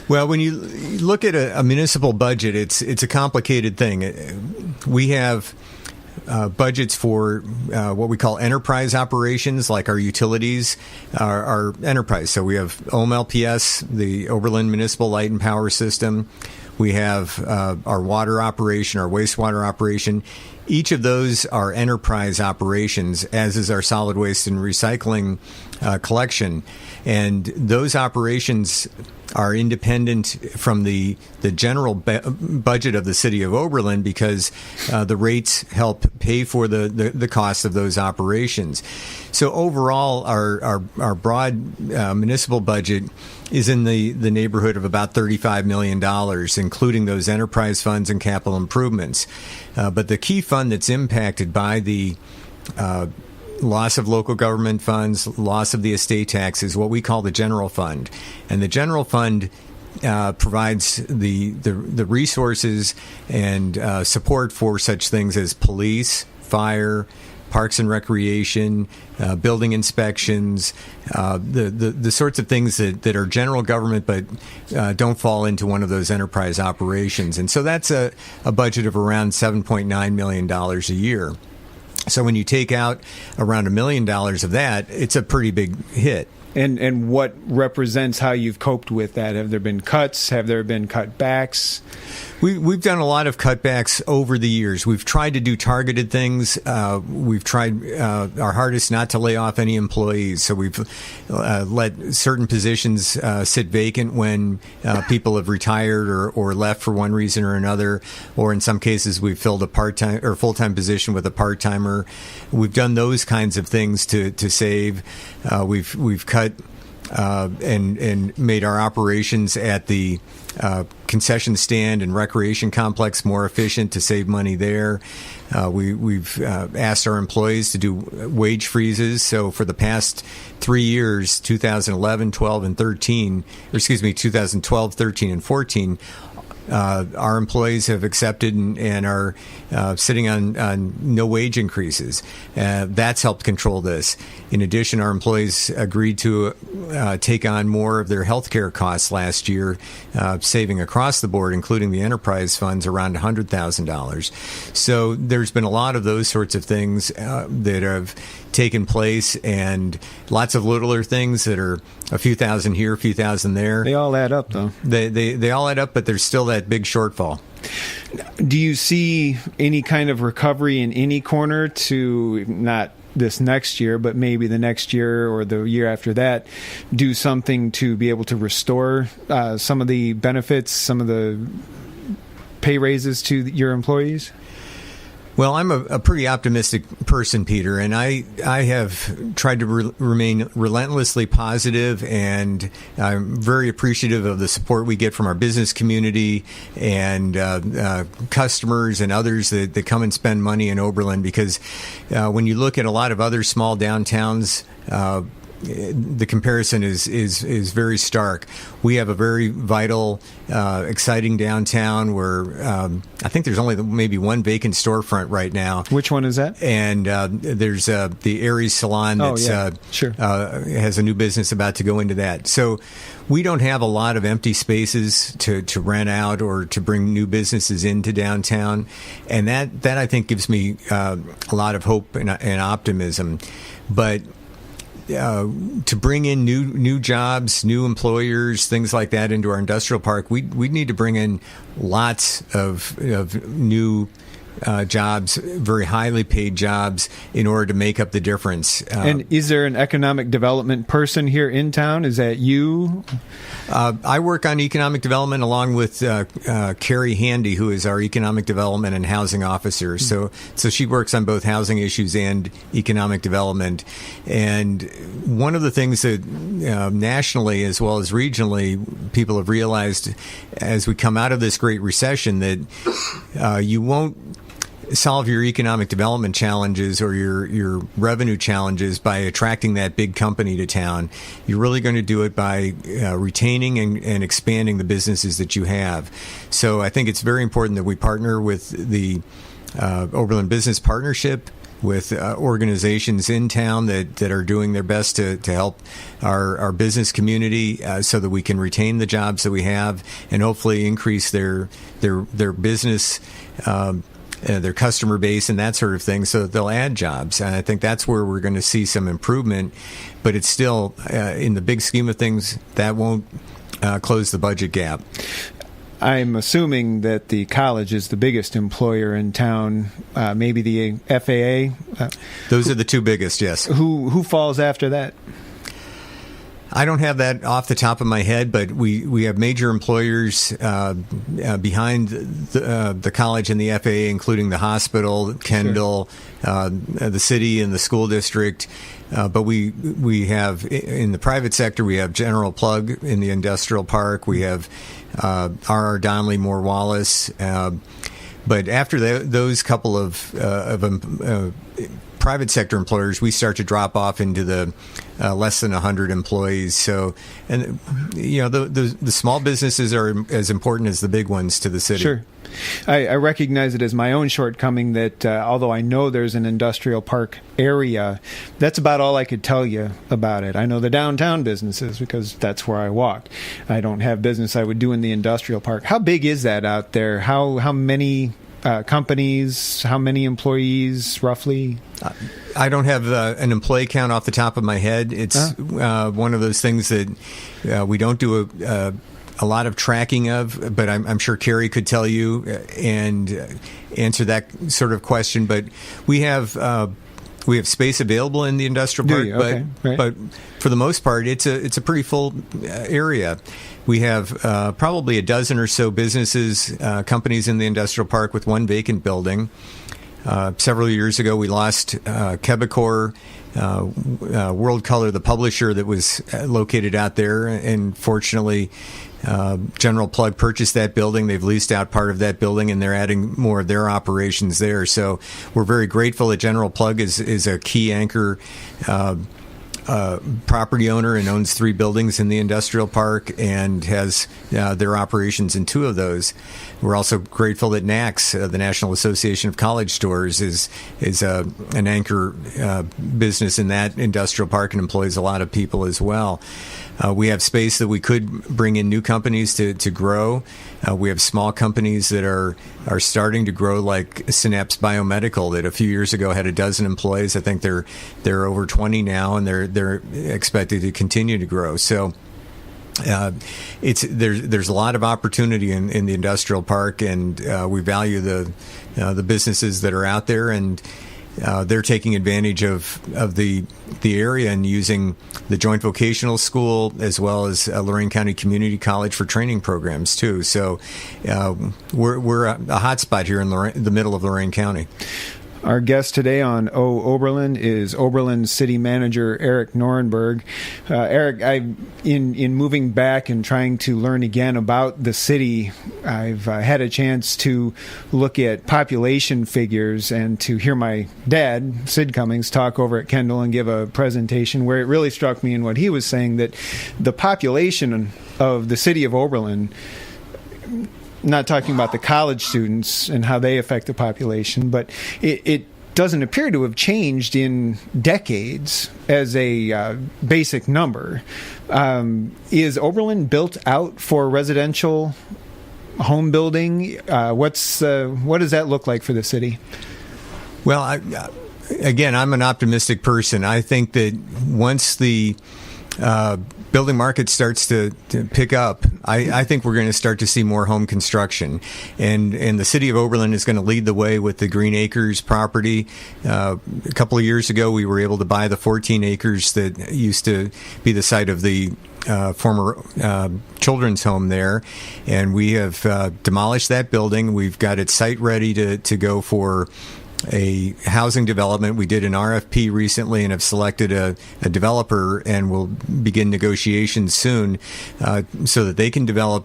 Speaker 2: Well, when you look at a municipal budget, it's a complicated thing. We have budgets for what we call enterprise operations, like our utilities, our enterprise. So we have OMLPS, the Oberlin Municipal Light and Power System. We have our water operation, our wastewater operation. Each of those are enterprise operations, as is our solid waste and recycling collection. And those operations are independent from the general budget of the city of Oberlin because the rates help pay for the cost of those operations. So overall, our broad municipal budget is in the neighborhood of about $35 million, including those enterprise funds and capital improvements. But the key fund that's impacted by the loss of local government funds, loss of the estate tax, is what we call the general fund. And the general fund provides the resources and support for such things as police, fire, parks and recreation, building inspections, the sorts of things that are general government but don't fall into one of those enterprise operations. And so that's a budget of around $7.9 million a year. So when you take out around $1 million of that, it's a pretty big hit.
Speaker 1: And what represents how you've coped with that? Have there been cuts? Have there been cutbacks?
Speaker 2: We've done a lot of cutbacks over the years. We've tried to do targeted things. We've tried our hardest not to lay off any employees. So we've let certain positions sit vacant when people have retired or left for one reason or another. Or in some cases, we've filled a part-time or full-time position with a part-timer. We've done those kinds of things to save. We've cut and made our operations at the concession stand and recreation complex more efficient to save money there. We've asked our employees to do wage freezes. So for the past 3 years, 2011, 12, and 13, 2012, 13, and 14, our employees have accepted and are sitting on no wage increases. That's helped control this. In addition, our employees agreed to take on more of their health care costs last year, saving across the board, including the enterprise funds, around $100,000. So there's been a lot of those sorts of things that have taken place, and lots of littler things that are a few thousand here, a few thousand there.
Speaker 1: They all add up, though.
Speaker 2: They all add up, but there's still that big shortfall.
Speaker 1: Do you see any kind of recovery in any corner to, not this next year, but maybe the next year or the year after that, do something to be able to restore some of the benefits, some of the pay raises to your employees?
Speaker 2: Well, I'm a pretty optimistic person, Peter, and I have tried to remain relentlessly positive, and I'm very appreciative of the support we get from our business community and customers and others that come and spend money in Oberlin, because when you look at a lot of other small downtowns, the comparison is very stark. We have a very vital, exciting downtown where I think there's only maybe one vacant storefront right now.
Speaker 1: Which one is that?
Speaker 2: And there's the Aries Salon that's
Speaker 1: sure.
Speaker 2: Has a new business about to go into that. So we don't have a lot of empty spaces to rent out or to bring new businesses into downtown, and that I think gives me a lot of hope and optimism. But to bring in new jobs, new employers, things like that into our industrial park, we need to bring in lots of new jobs, very highly paid jobs, in order to make up the difference.
Speaker 1: And is there an economic development person here in town? Is that you?
Speaker 2: I work on economic development along with Carrie Handy, who is our economic development and housing officer. So she works on both housing issues and economic development. And one of the things that nationally as well as regionally people have realized as we come out of this great recession, that you won't solve your economic development challenges or your revenue challenges by attracting that big company to town. You're really going to do it by retaining and expanding the businesses that you have. So I think it's very important that we partner with the Oberlin Business Partnership, with organizations in town that are doing their best to help our business community so that we can retain the jobs that we have and hopefully increase their business their customer base and that sort of thing, so that they'll add jobs. And I think that's where we're going to see some improvement. But it's still, in the big scheme of things, that won't close the budget gap.
Speaker 1: I'm assuming that the college is the biggest employer in town, maybe the FAA.
Speaker 2: Those are the two biggest, yes.
Speaker 1: Who falls after that?
Speaker 2: I don't have that off the top of my head, but we have major employers behind the college and the FAA, including the hospital, Kendall, sure. The city and the school district. But we have, in the private sector, we have General Plug in the industrial park. We have R.R. Donnelly, Moore Wallace. But after those couple of private sector employers, we start to drop off into the less than 100 employees. So, and the small businesses are as important as the big ones to the city.
Speaker 1: Sure. I recognize it as my own shortcoming that although I know there's an industrial park area, that's about all I could tell you about it. I know the downtown businesses because that's where I walk. I don't have business I would do in the industrial park. How big is that out there? How many companies, how many employees roughly?
Speaker 2: I don't have an employee count off the top of my head. It's one of those things that we don't do a lot of tracking of, but I'm sure Carrie could tell you and answer that sort of question. But we have space available in the industrial park,
Speaker 1: Okay. Right.
Speaker 2: but for the most part, it's a pretty full area. We have probably a dozen or so businesses, companies in the industrial park with one vacant building. Several years ago, we lost Quebecor, World Color, the publisher that was located out there, and fortunately, General Plug purchased that building. They've leased out part of that building, and they're adding more of their operations there. So we're very grateful that General Plug is a key anchor property owner and owns 3 buildings in the industrial park and has their operations in 2 of those. We're also grateful that NACS, the National Association of College Stores, is an anchor business in that industrial park and employs a lot of people as well. We have space that we could bring in new companies to grow. We have small companies that are starting to grow, like Synapse Biomedical, that a few years ago had a dozen employees. I think they're over 20 now, and they're expected to continue to grow. So there's a lot of opportunity in the industrial park, and we value the businesses that are out there, and they're taking advantage of the area and using the Joint Vocational School as well as Lorain County Community College for training programs too. So we're a hot spot here in the middle of Lorain County.
Speaker 1: Our guest today on Oberlin is Oberlin City Manager Eric Norenberg. Eric, in moving back and trying to learn again about the city, I've had a chance to look at population figures and to hear my dad, Sid Cummings, talk over at Kendall and give a presentation where it really struck me in what he was saying, that the population of the city of Oberlin, not talking about the college students and how they affect the population, but it doesn't appear to have changed in decades as a basic number. Is Oberlin built out for residential home building? What does that look like for the city?
Speaker 2: Well, again, I'm an optimistic person. I think that once the building market starts to pick up, I think we're going to start to see more home construction, and the city of Oberlin is going to lead the way with the Green Acres property. A couple of years ago, we were able to buy the 14 acres that used to be the site of the former children's home there, and we have demolished that building. We've got it site ready to go for a housing development. We did an RFP recently and have selected a developer, and will begin negotiations soon so that they can develop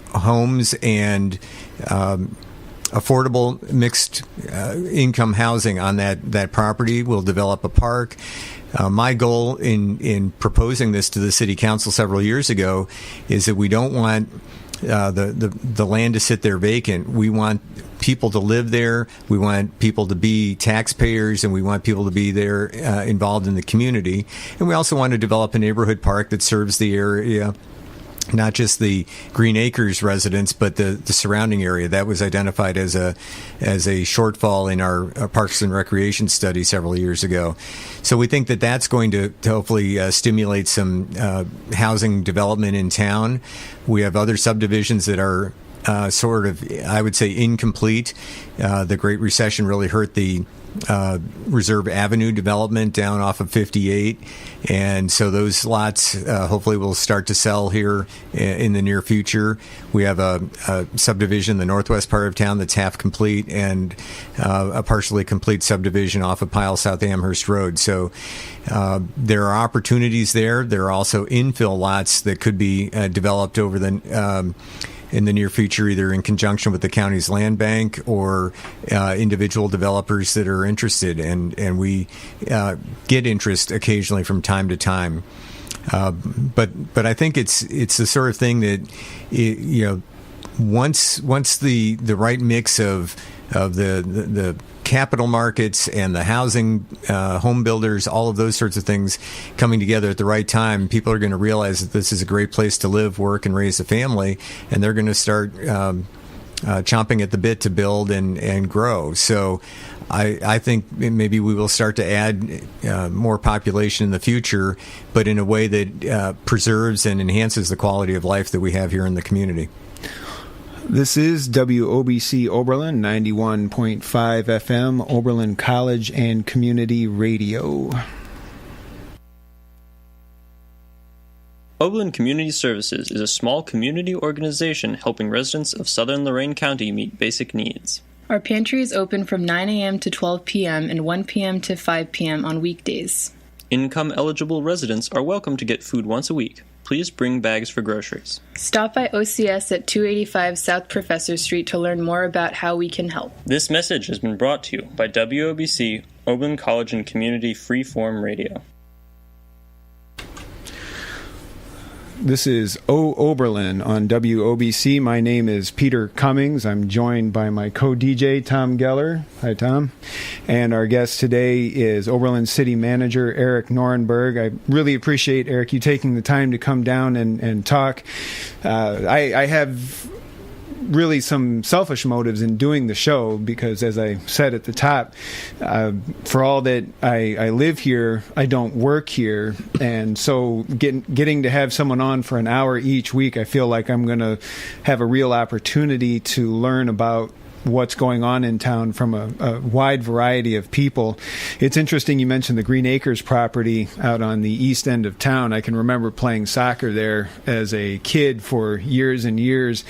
Speaker 2: homes and affordable mixed income housing on that property. We'll develop a park. My goal in proposing this to the city council several years ago is that we don't want the land to sit there vacant. We want people to live there. We want people to be taxpayers, and we want people to be there involved in the community. And we also want to develop a neighborhood park that serves the area, not just the Green Acres residents, but the surrounding area. That was identified as a shortfall in our Parks and Recreation study several years ago. So we think that that's going to hopefully stimulate some housing development in town. We have other subdivisions that are sort of, I would say, incomplete. The Great Recession really hurt the Reserve Avenue development down off of 58, and so those lots hopefully will start to sell here in the near future. We have a subdivision, the northwest part of town, that's half complete, and a partially complete subdivision off of Pyle South Amherst Road. So there are opportunities there. There are also infill lots that could be developed over in the near future, either in conjunction with the county's land bank or individual developers that are interested, and we get interest occasionally from time to time. But I think it's the sort of thing that once the right mix of the capital markets and the housing, home builders, all of those sorts of things coming together at the right time, people are going to realize that this is a great place to live, work, and raise a family, and they're going to start chomping at the bit to build and grow. So I think maybe we will start to add more population in the future, but in a way that preserves and enhances the quality of life that we have here in the community.
Speaker 1: This is WOBC Oberlin 91.5 FM, Oberlin College and Community Radio.
Speaker 4: Oberlin Community Services is a small community organization helping residents of southern Lorain County meet basic needs.
Speaker 5: Our pantry is open from 9 a.m. to 12 p.m. and 1 p.m. to 5 p.m. on weekdays.
Speaker 4: Income-eligible residents are welcome to get food once a week. Please bring bags for groceries.
Speaker 5: Stop by OCS at 285 South Professor Street to learn more about how we can help.
Speaker 4: This message has been brought to you by WOBC, Oberlin College and Community Freeform Radio.
Speaker 1: This is Oberlin on WOBC. My name is Peter Cummings. I'm joined by my co-DJ, Tom Geller. Hi, Tom. And our guest today is Oberlin City Manager Eric Norenberg. I really appreciate, Eric, you taking the time to come down and talk. I have really some selfish motives in doing the show because, as I said at the top, for all that I live here, I don't work here, and so getting to have someone on for an hour each week, I feel like I'm going to have a real opportunity to learn about what's going on in town from a wide variety of people. It's interesting you mentioned the Green Acres property out on the east end of town. I can remember playing soccer there as a kid for years and years.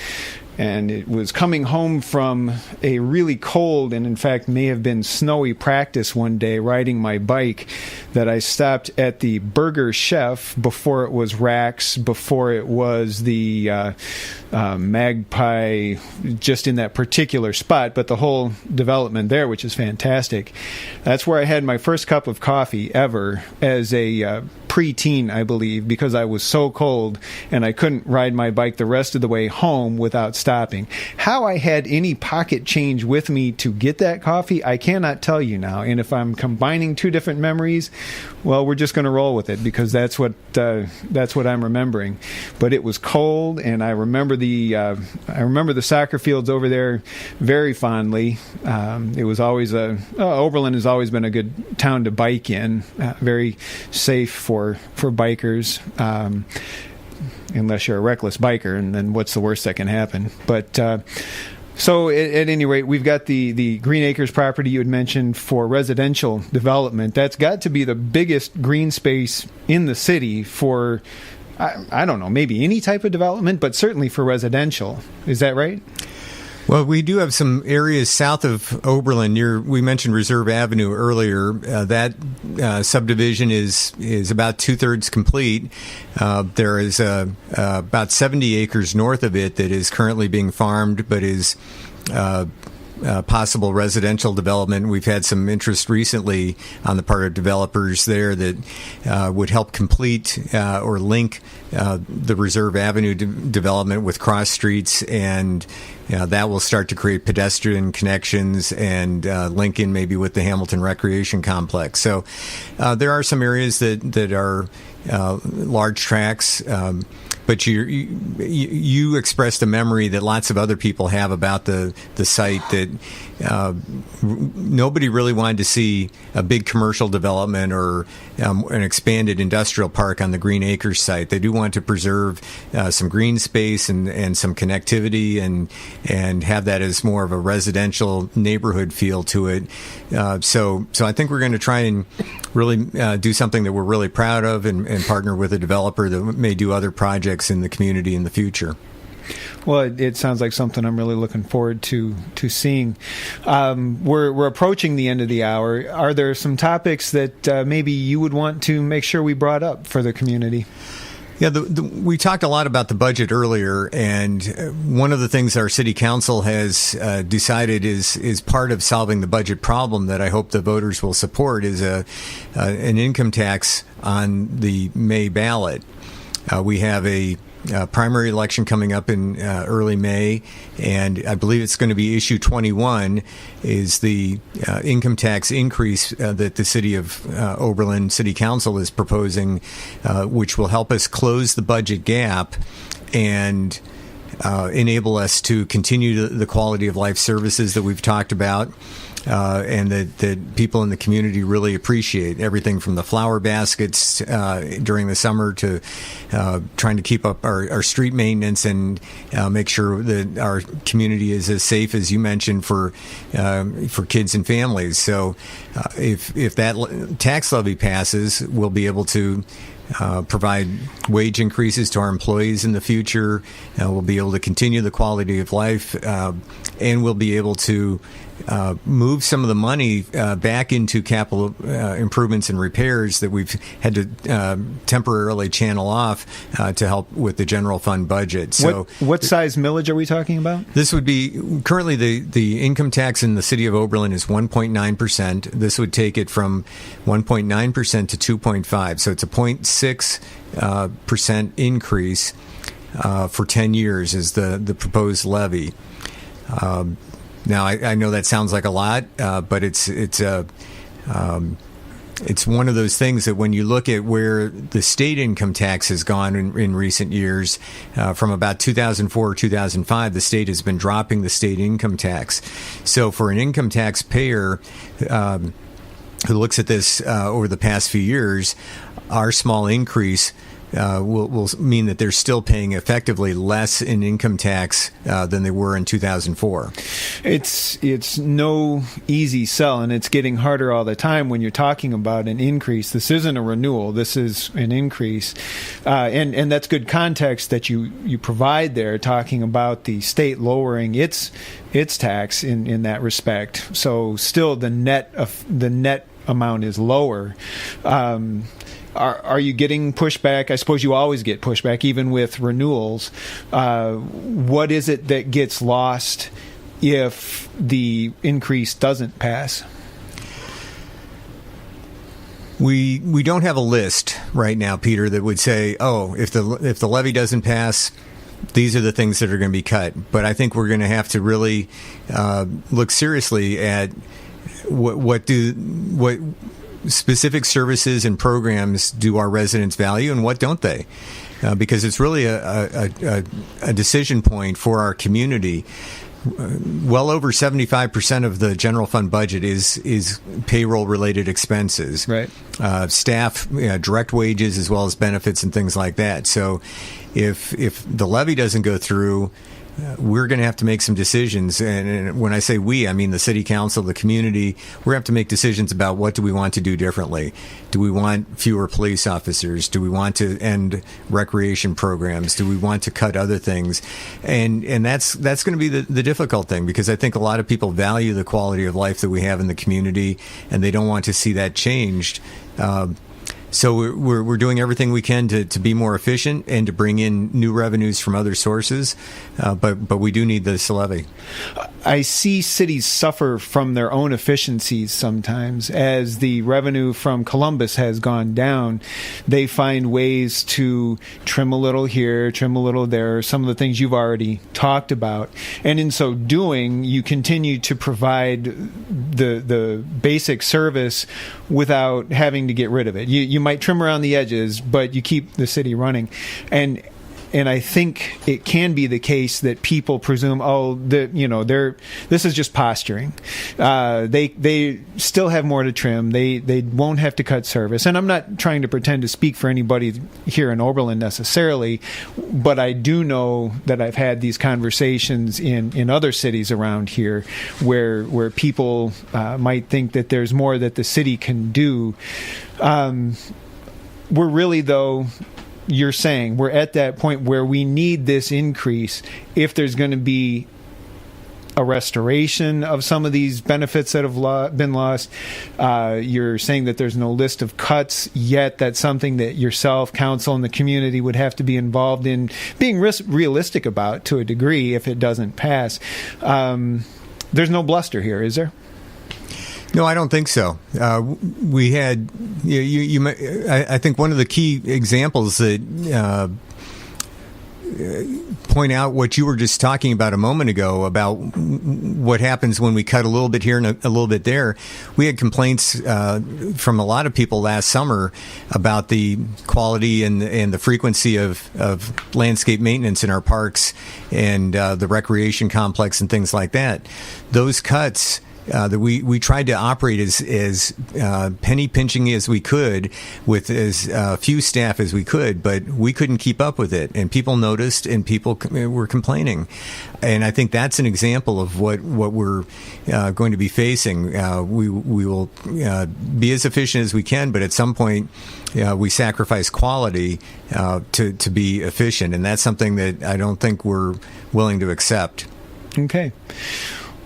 Speaker 1: And it was coming home from a really cold and, in fact, may have been snowy practice one day, riding my bike, that I stopped at the Burger Chef before it was Rax, before it was the Magpie, just in that particular spot, but the whole development there, which is fantastic. That's where I had my first cup of coffee ever as a preteen, I believe, because I was so cold and I couldn't ride my bike the rest of the way home without stopping. How I had any pocket change with me to get that coffee, I cannot tell you now. And if I'm combining two different memories, well, we're just going to roll with it because that's what I'm remembering. But it was cold, and I remember the soccer fields over there very fondly. It was always Oberlin has always been a good town to bike in, very safe for bikers. Unless you're a reckless biker, and then what's the worst that can happen? But so at any rate, we've got the Green Acres property you had mentioned for residential development. That's got to be the biggest green space in the city for, I don't know, maybe any type of development, but certainly for residential. Is that right?
Speaker 2: Well, we do have some areas south of Oberlin. We mentioned Reserve Avenue earlier. That subdivision is about 2/3 complete. There is about 70 acres north of it that is currently being farmed, but is possible residential development. We've had some interest recently on the part of developers there that would help complete or link the Reserve Avenue development with cross streets, and that will start to create pedestrian connections and link in maybe with the Hamilton Recreation Complex. So there are some areas that are large tracts, but you expressed a memory that lots of other people have about the site, that nobody really wanted to see a big commercial development or an expanded industrial park on the Green Acres site. They do want to preserve some green space and some connectivity and have that as more of a residential neighborhood feel to it. So I think we're going to try and really do something that we're really proud of and partner with a developer that may do other projects in the community in the future.
Speaker 1: Well, it sounds like something I'm really looking forward to seeing. We're approaching the end of the hour. Are there some topics that maybe you would want to make sure we brought up for the community?
Speaker 2: Yeah, we talked a lot about the budget earlier, and one of the things our city council has decided is part of solving the budget problem that I hope the voters will support is an income tax on the May ballot. We have a primary election coming up in early May, and I believe it's going to be issue 21 is the income tax increase that the city of Oberlin City Council is proposing, which will help us close the budget gap and enable us to continue the quality of life services that we've talked about. and that people in the community really appreciate. Everything from the flower baskets during the summer to trying to keep up our street maintenance and make sure that our community is as safe as you mentioned for kids and families. So if that tax levy passes, we'll be able to provide wage increases to our employees in the future. We'll be able to continue the quality of life, and we'll be able to move some of the money back into capital improvements and repairs that we've had to temporarily channel off to help with the general fund budget. So,
Speaker 1: what size millage are we talking about?
Speaker 2: This would be currently the income tax in the city of Oberlin is 1.9%. This would take it from 1.9% to 2.5%. So it's a 0.6% increase for 10 years is the proposed levy. Now, I know that sounds like a lot, but it's one of those things that when you look at where the state income tax has gone in recent years, from about 2004 or 2005, the state has been dropping the state income tax. So for an income tax payer who looks at this over the past few years, our small increase will mean that they're still paying effectively less in income tax than they were in 2004.
Speaker 1: It's no easy sell, and it's getting harder all the time when you're talking about an increase. This isn't a renewal. This is an increase. And that's good context that you provide there, talking about the state lowering its tax in that respect. So still the net amount is lower. Are you getting pushback? I suppose you always get pushback, even with renewals. What is it that gets lost if the increase doesn't pass?
Speaker 2: We don't have a list right now, Peter, that would say, oh, if the levy doesn't pass, these are the things that are going to be cut. But I think we're going to have to really look seriously at what specific services and programs do our residents value and what don't they? Because it's really a decision point for our community. Well over 75% of the general fund budget is payroll-related expenses.
Speaker 1: Right.
Speaker 2: Staff, direct wages, as well as benefits and things like that. So if the levy doesn't go through, we're going to have to make some decisions. And when I say we, I mean the city council, the community. We're going to have to make decisions about what do we want to do differently. Do we want fewer police officers? Do we want to end recreation programs? Do we want to cut other things? And that's going to be the difficult thing, because I think a lot of people value the quality of life that we have in the community, and they don't want to see that changed. So we're doing everything we can to be more efficient and to bring in new revenues from other sources, but we do need this levy.
Speaker 1: I see cities suffer from their own efficiencies sometimes. As the revenue from Columbus has gone down, they find ways to trim a little here, trim a little there, some of the things you've already talked about. And in so doing, you continue to provide the basic service without having to get rid of it. You might trim around the edges, but you keep the city running. And I think it can be the case that people presume, this is just posturing. They still have more to trim. They won't have to cut service. And I'm not trying to pretend to speak for anybody here in Oberlin necessarily, but I do know that I've had these conversations in other cities around here where people might think that there's more that the city can do. We're really, though, you're saying we're at that point where we need this increase if there's going to be a restoration of some of these benefits that have been lost. You're saying that there's no list of cuts yet. That's something that yourself, council, and the community would have to be involved in being realistic about to a degree if it doesn't pass. There's no bluster here, is there?
Speaker 2: No, I don't think so. We had, I think one of the key examples that point out what you were just talking about a moment ago about what happens when we cut a little bit here and a little bit there. We had complaints from a lot of people last summer about the quality and the frequency of landscape maintenance in our parks and the recreation complex and things like that. Those cuts that we tried to operate as penny pinching as we could with as few staff as we could, but we couldn't keep up with it, and people noticed, and people were complaining. And I think that's an example of what we're going to be facing. We will be as efficient as we can, but at some point we sacrifice quality to be efficient, and that's something that I don't think we're willing to accept.
Speaker 1: Okay.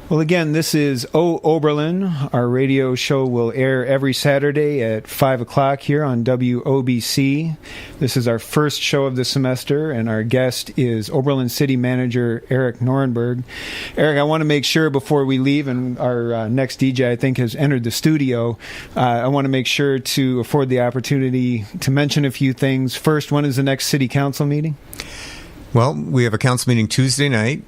Speaker 1: Well, again, this is Oberlin. Our radio show will air every Saturday at 5 o'clock here on WOBC. This is our first show of the semester, and our guest is Oberlin City Manager Eric Norenberg. Eric, I want to make sure before we leave, and our next DJ, I think, has entered the studio, I want to make sure to afford the opportunity to mention a few things. First, when is the next City Council meeting?
Speaker 2: Well, we have a council meeting Tuesday night.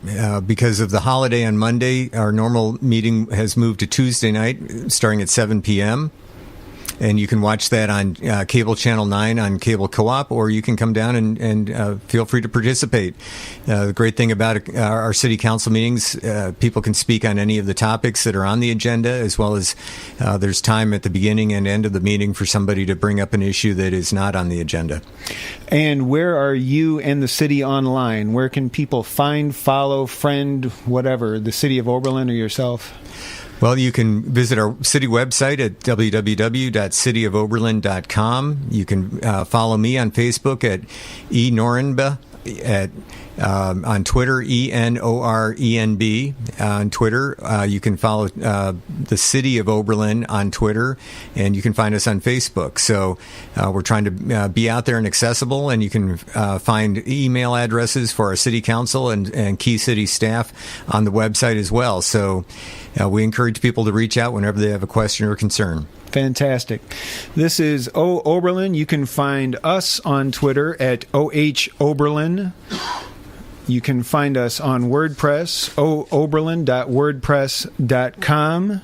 Speaker 2: Because of the holiday on Monday, our normal meeting has moved to Tuesday night, starting at 7 p.m. And you can watch that on Cable Channel 9 on Cable Co-op, or you can come down and feel free to participate. The great thing about our city council meetings, people can speak on any of the topics that are on the agenda, as well as there's time at the beginning and end of the meeting for somebody to bring up an issue that is not on the agenda.
Speaker 1: And where are you and the city online? Where can people find, follow, friend, whatever, the city of Oberlin or yourself?
Speaker 2: Well, you can visit our city website at www.cityofoberlin.com. You can follow me on Facebook at eNorenba, on Twitter, ENORENB on Twitter. You can follow the City of Oberlin on Twitter, and you can find us on Facebook. So we're trying to be out there and accessible, and you can find email addresses for our city council and key city staff on the website as well. So we encourage people to reach out whenever they have a question or concern.
Speaker 1: Fantastic. This is Oberlin. You can find us on Twitter at ohoberlin. You can find us on WordPress, ohoberlin.wordpress.com.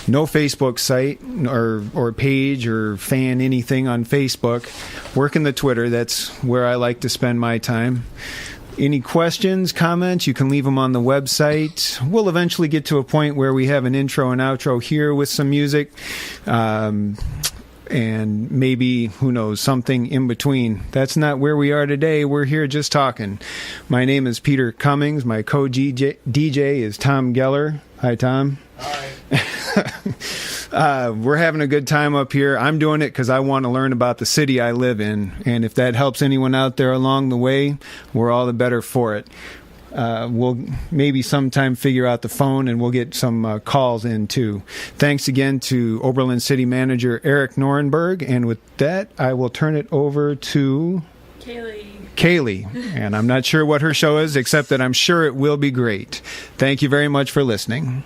Speaker 1: No Facebook site or page or fan anything on Facebook. Working the Twitter, that's where I like to spend my time. Any questions, comments, you can leave them on the website. We'll eventually get to a point where we have an intro and outro here with some music. And maybe, who knows, something in between. That's not where we are today. We're here just talking. My name is Peter Cummings. My co-DJ is Tom Geller. Hi, Tom.
Speaker 6: Hi.
Speaker 1: We're having a good time up here. I'm doing it because I want to learn about the city I live in. And if that helps anyone out there along the way, we're all the better for it. We'll maybe sometime figure out the phone, and we'll get some calls in too. Thanks again to Oberlin City Manager Eric Norenberg. And with that, I will turn it over to Kaylee. And I'm not sure what her show is, except that I'm sure it will be great. Thank you very much for listening.